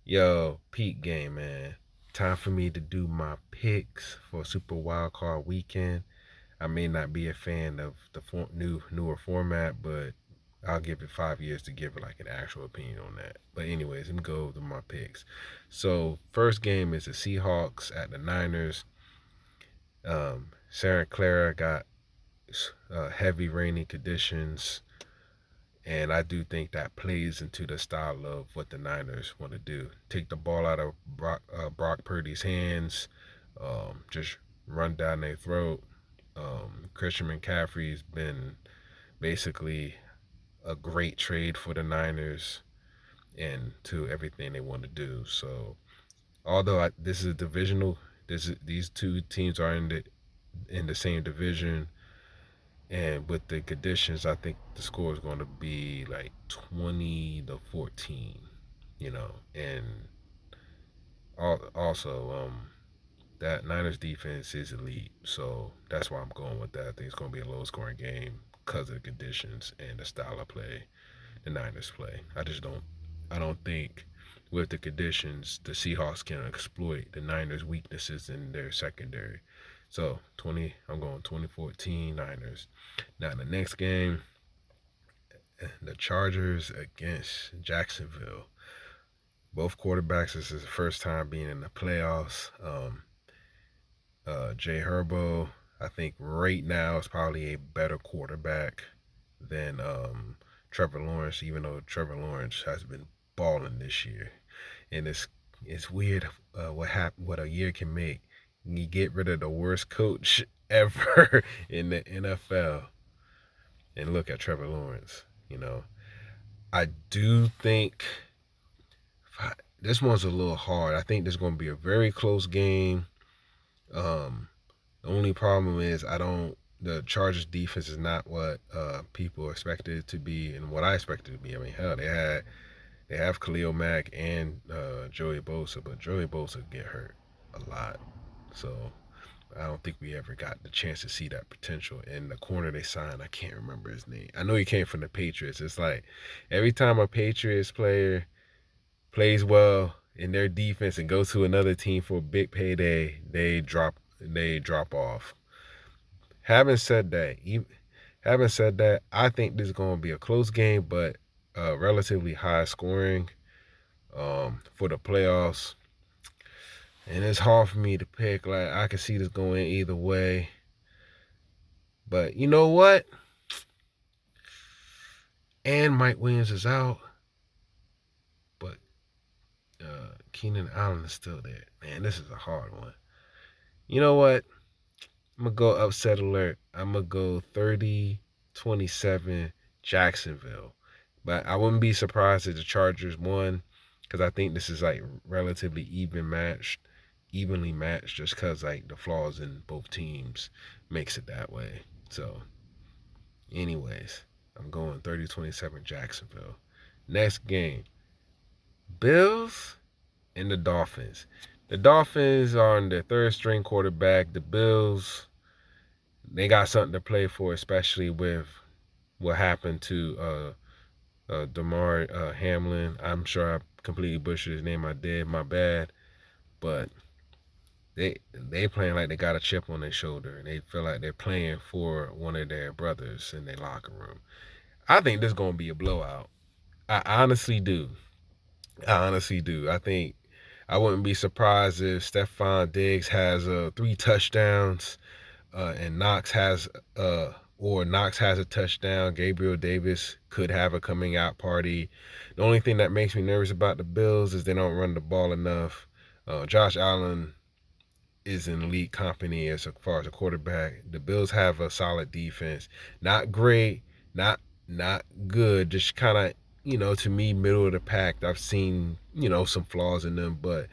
Yo, peak game, man. Time for me to do my picks for Super Wild Card Weekend. I may not be a fan of the newer format, but I'll give it 5 years to give it like an actual opinion on that. But anyways, let me go to my picks. So first game is the Seahawks at the Niners. Santa Clara got heavy rainy conditions. And I do think that plays into the style of what the Niners want to do. Take the ball out of Brock Purdy's hands, just run down their throat. Christian McCaffrey's been basically a great trade for the Niners and to everything they want to do. So, although this is a divisional, these two teams are in the same division. And with the conditions, I think the score is going to be like 20-14, And also, that Niners defense is elite, so that's why I'm going with that. I think it's going to be a low scoring game because of the conditions and the style of play the Niners play. I don't think with the conditions the Seahawks can exploit the Niners' weaknesses in their secondary. So I'm going 2014 Niners. Now in the next game, the Chargers against Jacksonville. Both quarterbacks, this is the first time being in the playoffs. Jay Herbo, I think right now is probably a better quarterback than Trevor Lawrence, even though Trevor Lawrence has been balling this year. And it's weird what a year can make. You get rid of the worst coach ever in the NFL and look at Trevor Lawrence. I do think this one's a little hard. I think this is going to be a very close game. The only problem is the Chargers defense is not what people expected it to be and what I expected it to be. I mean, hell, they have Khalil Mack and Joey Bosa, but Joey Bosa get hurt a lot, so I don't think we ever got the chance to see that potential. And the corner they signed, I can't remember his name. I know he came from the Patriots. It's like every time a Patriots player plays well in their defense and goes to another team for a big payday, they drop off. Having said that, I think this is going to be a close game, but relatively high scoring for the playoffs. And it's hard for me to pick. Like I can see this going either way. But you know what? And Mike Williams is out, but Keenan Allen is still there. Man, this is a hard one. You know what? I'm going to go upset alert. I'm going to go 30-27 Jacksonville. But I wouldn't be surprised if the Chargers won because I think this is like relatively evenly matched just because like the flaws in both teams makes it that way. So, anyways, I'm going 30-27 Jacksonville. Next game, Bills and the Dolphins. The Dolphins are on their third string quarterback. The Bills, they got something to play for, especially with what happened to Damar Hamlin. I'm sure I completely butchered his name. I did, my bad. But they playing like they got a chip on their shoulder, and they feel like they're playing for one of their brothers in their locker room. I think this is gonna be a blowout. I honestly do. I think I wouldn't be surprised if Stephon Diggs has 3 touchdowns, and Knox has a touchdown. Gabriel Davis could have a coming out party. The only thing that makes me nervous about the Bills is they don't run the ball enough. Josh Allen is in elite company as far as a quarterback. The Bills have a solid defense. Not great, not good, just kind of, to me, middle of the pack. I've seen, some flaws in them, but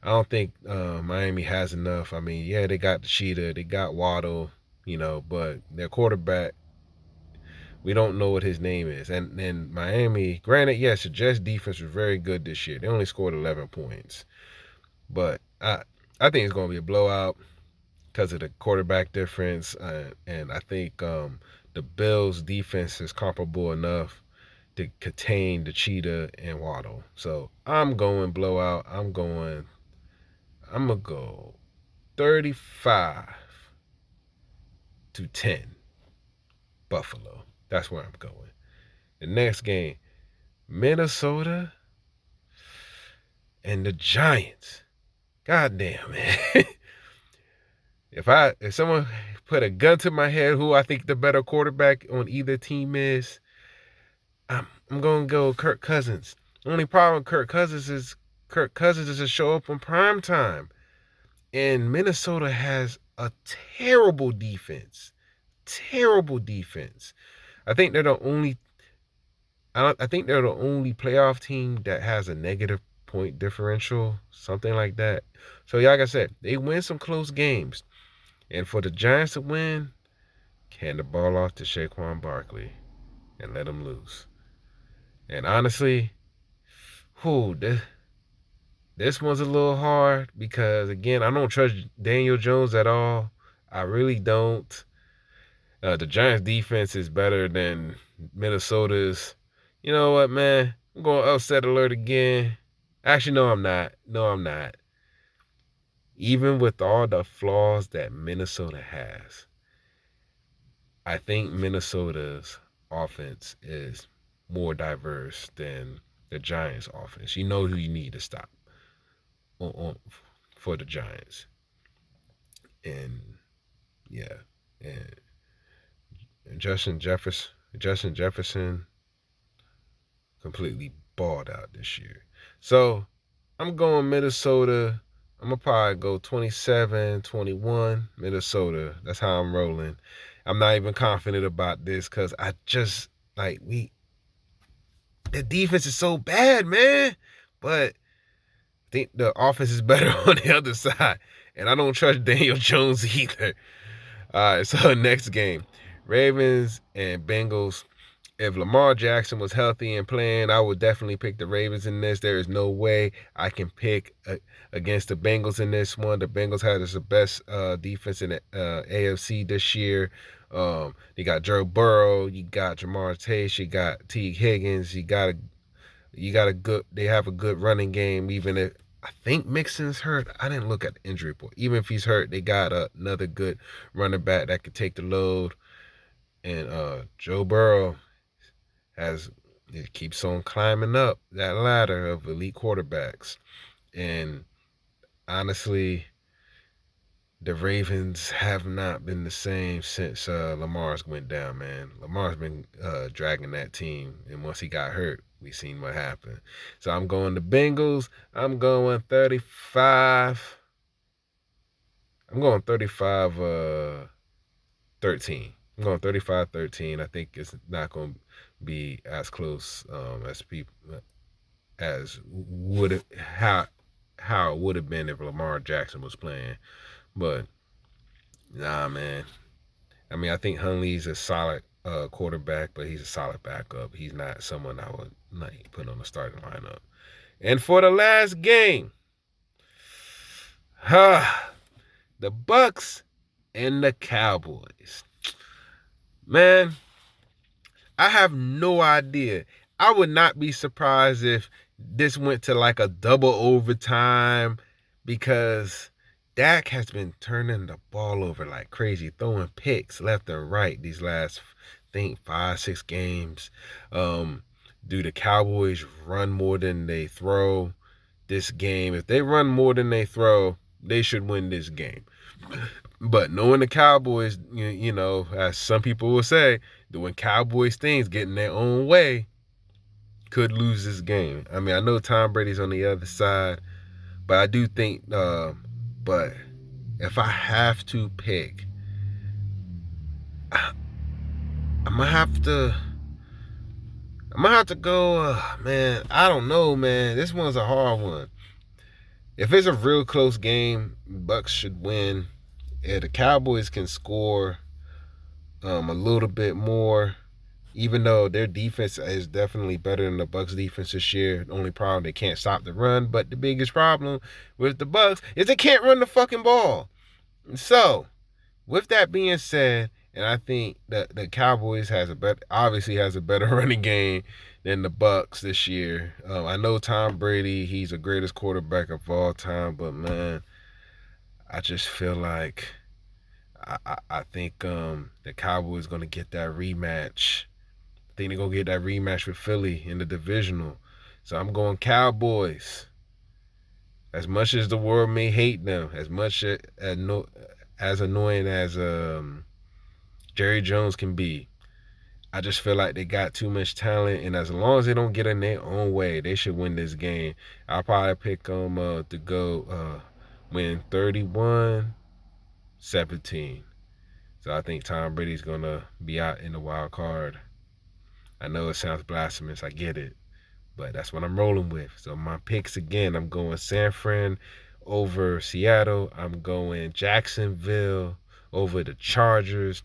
I don't think Miami has enough. I mean, yeah, they got the Cheetah, they got Waddle, but their quarterback, we don't know what his name is. And then Miami, granted, yes, the Jets defense was very good this year. They only scored 11 points. But I think it's going to be a blowout because of the quarterback difference. And I think the Bills' defense is comparable enough to contain the Cheetah and Waddle. So I'm going blowout. I'm gonna go 35-10 Buffalo. That's where I'm going. The next game, Minnesota and the Giants. Goddamn, man. If someone put a gun to my head who I think the better quarterback on either team is, I'm gonna go Kirk Cousins. Only problem with Kirk Cousins is to show up on prime time. And Minnesota has a terrible defense. Terrible defense. I think they're the only playoff team that has a negative point differential, something like that. So, like I said, they win some close games. And for the Giants to win, hand the ball off to Saquon Barkley and let him loose. And honestly, this one's a little hard because, again, I don't trust Daniel Jones at all. I really don't. The Giants' defense is better than Minnesota's. You know what, man? I'm going upset alert again. Actually, no, I'm not. No, I'm not. Even with all the flaws that Minnesota has, I think Minnesota's offense is more diverse than the Giants' offense. You know who you need to stop for the Giants. And, yeah. And Justin Jefferson completely balled out this year. So I'm going Minnesota. I'm going to probably go 27-21 Minnesota. That's how I'm rolling. I'm not even confident about this because I just, the defense is so bad, man. But I think the offense is better on the other side. And I don't trust Daniel Jones either. All right, so next game. Ravens and Bengals. If Lamar Jackson was healthy and playing, I would definitely pick the Ravens in this. There is no way I can pick against the Bengals in this one. The Bengals had the best defense in the AFC this year. You got Joe Burrow, you got Jamar Chase, you got T. Higgins, they have a good running game. Even if I think Mixon's hurt, I didn't look at the injury report. Even if he's hurt, they got another good running back that could take the load. And Joe Burrow it keeps on climbing up that ladder of elite quarterbacks. And honestly, the Ravens have not been the same since Lamar's went down, man. Lamar's been dragging that team, and once he got hurt, we seen what happened. So I'm going the Bengals. I'm going 35. I'm going 35-13. I'm going 35-13. I think it's not going to be as close as how it would have been if Lamar Jackson was playing. But nah, man. I mean, I think Hundley's a solid quarterback, but he's a solid backup. He's not someone I would put on the starting lineup. And for the last game, the Bucks and the Cowboys. Man, I have no idea. I would not be surprised if this went to like a double overtime because Dak has been turning the ball over like crazy, throwing picks left and right these last, I think, 5-6 games. Do the Cowboys run more than they throw this game? If they run more than they throw, they should win this game. But knowing the Cowboys, you know, as some people will say, doing Cowboys things, getting their own way, could lose this game. I mean, I know Tom Brady's on the other side, but I do think, but if I have to pick, I'm gonna have to go, man, I don't know, man. This one's a hard one. If it's a real close game, Bucks should win. If the Cowboys can score a little bit more, even though their defense is definitely better than the Bucks defense this year. The only problem, they can't stop the run. But the biggest problem with the Bucks is they can't run the fucking ball. So, with that being said, and I think that the Cowboys obviously has a better running game than the Bucks this year. I know Tom Brady, he's the greatest quarterback of all time, but man, I just feel like I think the Cowboys gonna get that rematch. I think they're gonna get that rematch with Philly in the divisional. So I'm going Cowboys. As much as the world may hate them, as much as annoying as Jerry Jones can be, I just feel like they got too much talent, and as long as they don't get in their own way, they should win this game. I'll probably pick them to go win 31-17. So I think Tom Brady's gonna be out in the wild card. I know it sounds blasphemous, I get it, but that's what I'm rolling with. So my picks again, I'm going San Fran over Seattle. I'm going Jacksonville over the Chargers.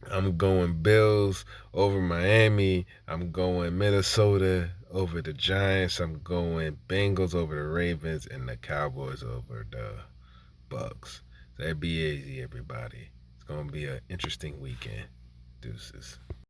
I'm going Bills over Miami. I'm going Minnesota over the Giants. I'm going Bengals over the Ravens and the Cowboys over the Bucks. So that'd be easy, everybody. It's gonna be an interesting weekend. Deuces.